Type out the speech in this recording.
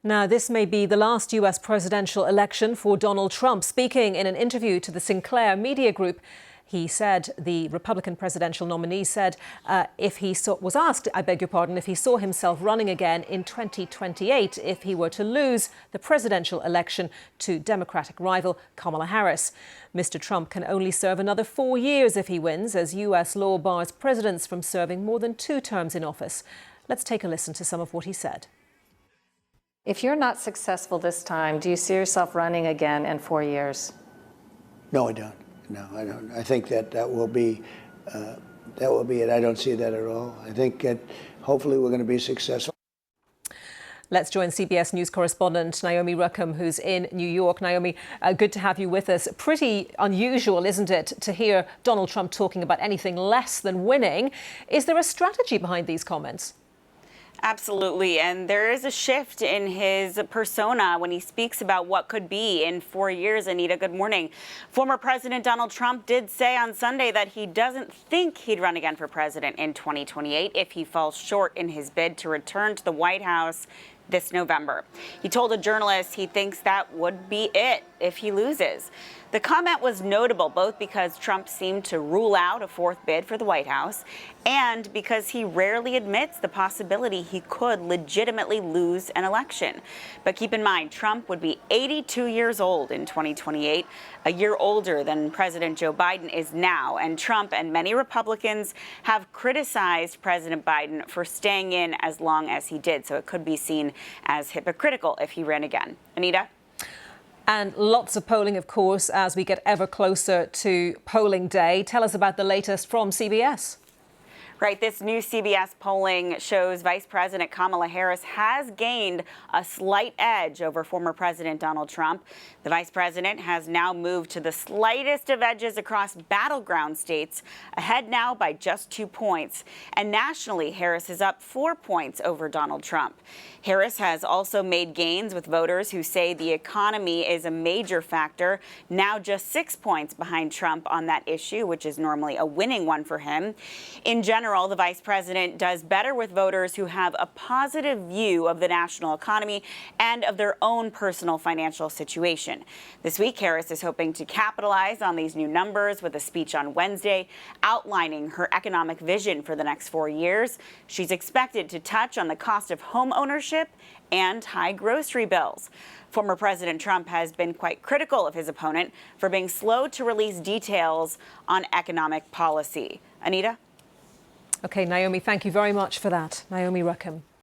Now, this may be the last US presidential election for Donald Trump. Speaking in an interview to the Sinclair Media Group, he said, the Republican presidential nominee said, if he was asked, if he saw himself running again in 2028 if he were to lose the presidential election to Democratic rival Kamala Harris. Mr. Trump can only serve another 4 years if he wins, as US law bars presidents from serving more than 2 terms in office. Let's take a listen to some of what he said. If you're not successful this time, do you see yourself running again in 4 years? No, I don't. No, I don't. I think that will be it. I don't see that at all. I think hopefully we're going to be successful. Let's join CBS News correspondent Naomi Ruckham, who's in New York. Naomi, good to have you with us. Pretty unusual, isn't it, to hear Donald Trump talking about anything less than winning. Is there a strategy behind these comments? Absolutely. And there is a shift in his persona when he speaks about what could be in 4 years. Anita, good morning. Former President Donald Trump did say on Sunday that he doesn't think he'd run again for president in 2028 if he falls short in his bid to return to the White House this November. He told a journalist he thinks that would be it if he loses. The comment was notable both because Trump seemed to rule out a 4th bid for the White House and because he rarely admits the possibility he could legitimately lose an election. But keep in mind, Trump would be 82 years old in 2028, a year older than President Joe Biden is now. And Trump and many Republicans have criticized President Biden for staying in as long as he did. So it could be seen as hypocritical if he ran again. Anita? And lots of polling, of course, as we get ever closer to polling day. Tell us about the latest from CBS. Right. This new CBS polling shows Vice President Kamala Harris has gained a slight edge over former President Donald Trump. The vice president has now moved to the slightest of edges across battleground states, ahead now by just 2 points. And nationally, Harris is up 4 points over Donald Trump. Harris has also made gains with voters who say the economy is a major factor, now just 6 points behind Trump on that issue, which is normally a winning one for him. In general, the vice president does better with voters who have a positive view of the national economy and of their own personal financial situation. This week, Harris is hoping to capitalize on these new numbers with a speech on Wednesday outlining her economic vision for the next 4 years. She's expected to touch on the cost of home ownership and high grocery bills. Former President Trump has been quite critical of his opponent for being slow to release details on economic policy. Anita? OK, Naomi, thank you very much for that. Naomi Ruckham.